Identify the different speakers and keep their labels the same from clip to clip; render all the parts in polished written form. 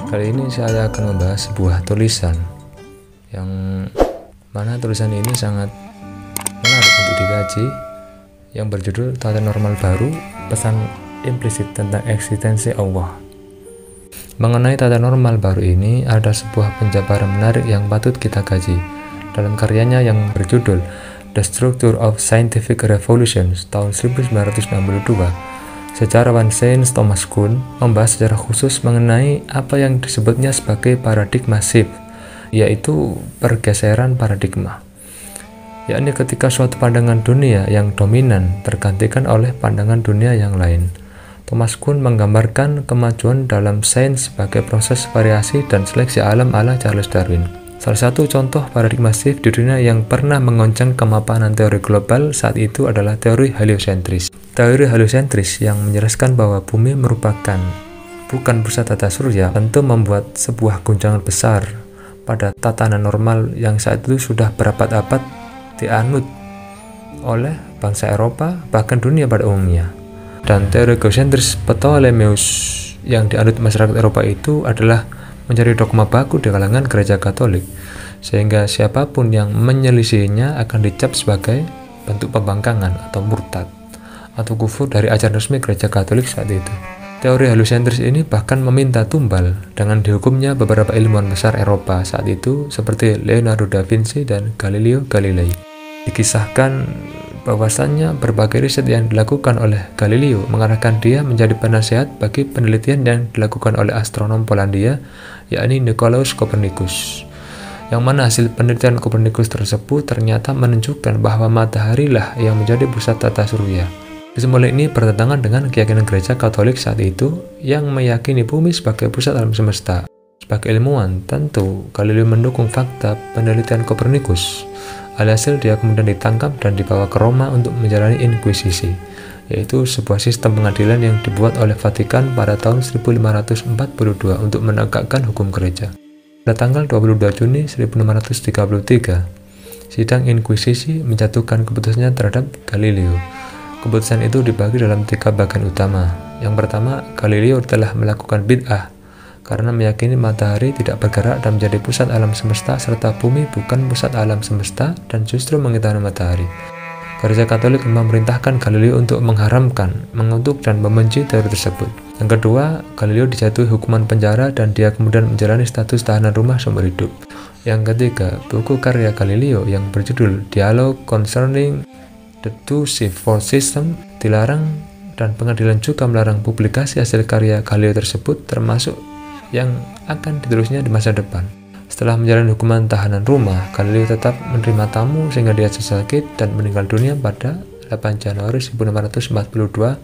Speaker 1: Kali ini saya akan membahas sebuah tulisan yang mana tulisan ini sangat menarik untuk dikaji, yang berjudul Tata Normal Baru, Pesan Implisit tentang Eksistensi Allah. Mengenai tata normal baru ini, ada sebuah penjabaran menarik yang patut kita kaji dalam karyanya yang berjudul The Structure of Scientific Revolutions tahun 1962. Sejarawan Sains Thomas Kuhn membahas secara khusus mengenai apa yang disebutnya sebagai paradigma shift, yaitu pergeseran paradigma, yakni ketika suatu pandangan dunia yang dominan tergantikan oleh pandangan dunia yang lain. Thomas Kuhn menggambarkan kemajuan dalam sains sebagai proses variasi dan seleksi alam ala Charles Darwin. Salah satu contoh paradigma shift di dunia yang pernah mengoncang kemapanan teori global saat itu adalah teori heliosentris. Teori heliosentris yang menjelaskan bahwa bumi merupakan bukan pusat tata surya tentu membuat sebuah guncangan besar pada tatanan normal yang saat itu sudah berabad-abad dianut oleh bangsa Eropa, bahkan dunia pada umumnya. Dan teori geosentris Ptolemeus yang dianut masyarakat Eropa itu adalah menjadi dogma baku di kalangan gereja Katolik, sehingga siapapun yang menyelisihinya akan dicap sebagai bentuk pembangkangan atau murtad atau kufur dari ajaran resmi gereja Katolik saat itu. Teori heliosentris ini bahkan meminta tumbal dengan dihukumnya beberapa ilmuwan besar Eropa saat itu seperti Leonardo da Vinci dan Galileo Galilei. Dikisahkan bahwasannya berbagai riset yang dilakukan oleh Galileo mengarahkan dia menjadi penasehat bagi penelitian yang dilakukan oleh astronom Polandia, yakni Nicolaus Copernicus, yang mana hasil penelitian Copernicus tersebut ternyata menunjukkan bahwa matahari lah yang menjadi pusat tata surya. Kesimpulan ini bertentangan dengan keyakinan gereja Katolik saat itu yang meyakini bumi sebagai pusat alam semesta. Sebagai ilmuwan, tentu Galileo mendukung fakta penelitian Copernicus. Alhasil dia kemudian ditangkap dan dibawa ke Roma untuk menjalani inkuisisi, yaitu sebuah sistem pengadilan yang dibuat oleh Vatikan pada tahun 1542 untuk menegakkan hukum gereja. Pada tanggal 22 Juni 1633, sidang inkuisisi menjatuhkan keputusannya terhadap Galileo. Keputusan itu dibagi dalam 3 bagian utama. Yang pertama, Galileo telah melakukan bid'ah karena meyakini matahari tidak bergerak dan menjadi pusat alam semesta, serta bumi bukan pusat alam semesta dan justru mengitari matahari. Gereja Katolik memerintahkan Galileo untuk mengharamkan, mengutuk, dan membenci teori tersebut. Yang kedua, Galileo dijatuhi hukuman penjara dan dia kemudian menjalani status tahanan rumah seumur hidup. Yang ketiga, buku karya Galileo yang berjudul Dialogue Concerning the Two Shift System dilarang, dan pengadilan juga melarang publikasi hasil karya Galileo tersebut, termasuk yang akan ditulisnya di masa depan. Setelah menjalani hukuman tahanan rumah, Galileo tetap menerima tamu sehingga dia sakit dan meninggal dunia pada 8 Januari 1642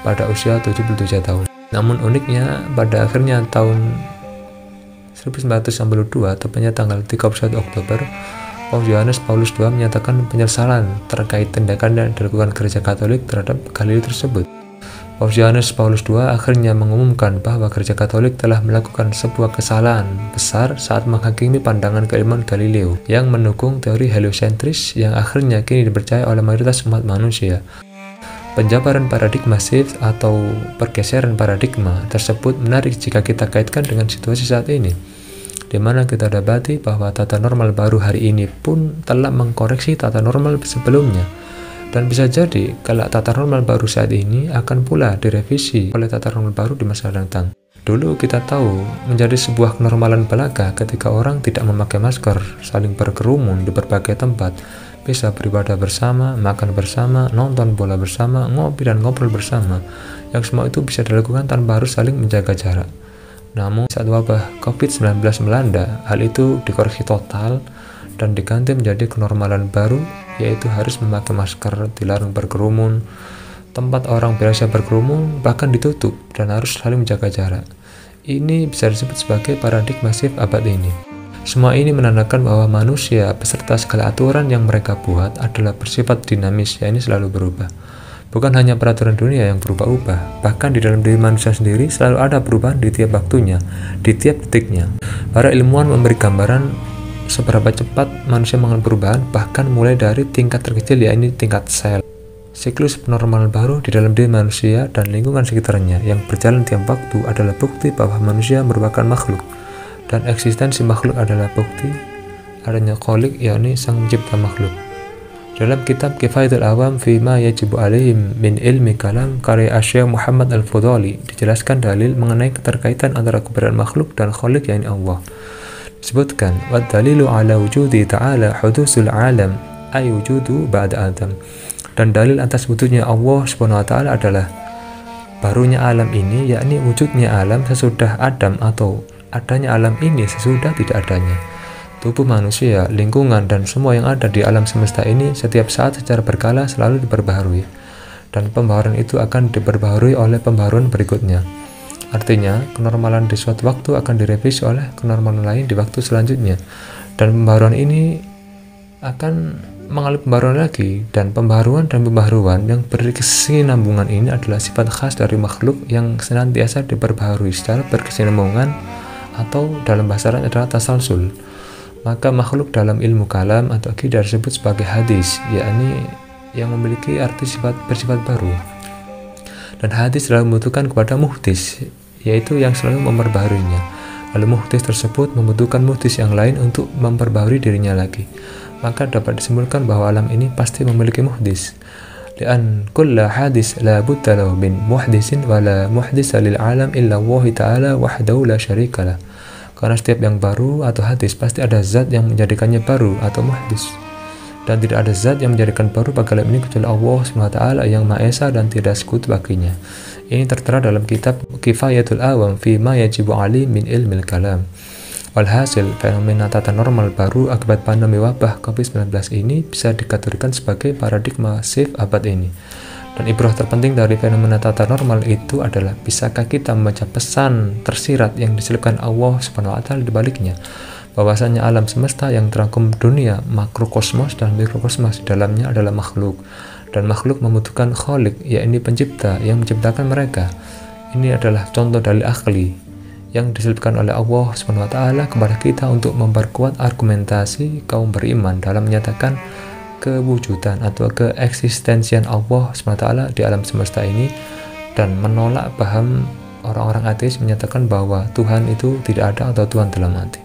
Speaker 1: pada usia 77 tahun. Namun uniknya, pada akhirnya tahun 1962, tepatnya tanggal 31 Oktober, Paus Yohanes Paulus II menyatakan penyesalan terkait tindakan yang dilakukan gereja Katolik terhadap Galileo tersebut. Paus Yohanes Paulus II akhirnya mengumumkan bahwa gereja Katolik telah melakukan sebuah kesalahan besar saat menghakimi pandangan keilmuan Galileo yang mendukung teori heliosentris yang akhirnya kini dipercaya oleh mayoritas umat manusia. Penjabaran paradigma shift atau pergeseran paradigma tersebut menarik jika kita kaitkan dengan situasi saat ini, di mana kita dapati bahwa tata normal baru hari ini pun telah mengkoreksi tata normal sebelumnya. Dan bisa jadi kalau tata normal baru saat ini akan pula direvisi oleh tata normal baru di masa datang. Dulu kita tahu menjadi sebuah kenormalan belaga ketika orang tidak memakai masker, saling berkerumun di berbagai tempat, bisa beribadah bersama, makan bersama, nonton bola bersama, ngopi dan ngobrol bersama, yang semua itu bisa dilakukan tanpa harus saling menjaga jarak. Namun saat wabah COVID-19 melanda, hal itu dikoreksi total dan diganti menjadi kenormalan baru, yaitu harus memakai masker, dilarang berkerumun, tempat orang biasa berkerumun bahkan ditutup, dan harus saling menjaga jarak. Ini bisa disebut sebagai paradigma shift abad ini. Semua ini menandakan bahwa manusia beserta segala aturan yang mereka buat adalah bersifat dinamis, yakni selalu berubah. Bukan hanya peraturan dunia yang berubah-ubah, bahkan di dalam diri manusia sendiri selalu ada perubahan di tiap waktunya, di tiap detiknya. Para ilmuwan memberi gambaran seberapa cepat manusia mengalami perubahan, bahkan mulai dari tingkat terkecil, yakni tingkat sel. Siklus normal baru di dalam diri manusia dan lingkungan sekitarnya yang berjalan tiap waktu adalah bukti bahwa manusia merupakan makhluk, dan eksistensi makhluk adalah bukti adanya Khalik, yakni sang pencipta makhluk. Dalam kitab Kifayatul Awam Fima Yajibu Alaihim min Ilmi Kalam karya Syekh Muhammad Al-Fudhali dijelaskan dalil mengenai keterkaitan antara keberadaan makhluk dan Khalik, yakni Allah. Disebutkan wa dalilu ala wujudi ta'ala hudusul alam ay wujudu ba'da Adam. Dan dalil atas wujudnya Allah Subhanahu wa taala adalah barunya alam ini, yakni wujudnya alam sesudah Adam atau adanya alam ini sesudah tidak adanya. Tubuh manusia, lingkungan, dan semua yang ada di alam semesta ini setiap saat secara berkala selalu diperbaharui. Dan pembaharuan itu akan diperbaharui oleh pembaharuan berikutnya. Artinya, kenormalan di suatu waktu akan direvisi oleh kenormalan lain di waktu selanjutnya. Dan pembaharuan ini akan mengalami pembaharuan lagi, dan pembaharuan yang berkesinambungan ini adalah sifat khas dari makhluk yang senantiasa diperbaharui secara berkesinambungan, atau dalam bahasa Arab adalah tasalsul. Maka makhluk dalam ilmu kalam atau akidah disebut sebagai hadis, yakni yang memiliki arti bersifat baru. Dan hadis selalu membutuhkan kepada muhdis, yaitu yang selalu memperbaharuinya. Lalu muhdis tersebut membutuhkan muhdis yang lain untuk memperbaharui dirinya lagi. Maka dapat disimpulkan bahwa alam ini pasti memiliki muhdis. Lian kulla hadis la budda lahu min muhdisin wa la muhdisa lil alam illa Allah ta'ala wahdahu la syarikalah. Karena setiap yang baru atau hadis pasti ada zat yang menjadikannya baru atau muhdis. Dan tidak ada zat yang menjadikan baru bagi alam ini kecuali Allah SWT yang Maha Esa dan tidak sekutu baginya. Ini tertera dalam kitab Kifayatul Awam fi ma yajibu ali min ilmil kalam. Walhasil, fenomena tata normal baru akibat pandemi wabah COVID-19 ini bisa dikategorikan sebagai paradigma shift abad ini. Dan ibrah terpenting dari fenomena tata normal itu adalah bisakah kita membaca pesan tersirat yang diselipkan Allah Subhanahu wa taala di baliknya, bahwasanya alam semesta yang terangkum dunia makrokosmos dan mikrokosmos di dalamnya adalah makhluk, dan makhluk membutuhkan Khalik, yakni pencipta yang menciptakan mereka. Ini adalah contoh dalil akli yang diselipkan oleh Allah Subhanahu wa taala kepada kita untuk memperkuat argumentasi kaum beriman dalam menyatakan kewujudan atau keeksistensian Allah Subhanahu wa taala di alam semesta ini, dan menolak paham orang-orang ateis menyatakan bahwa Tuhan itu tidak ada atau Tuhan telah mati.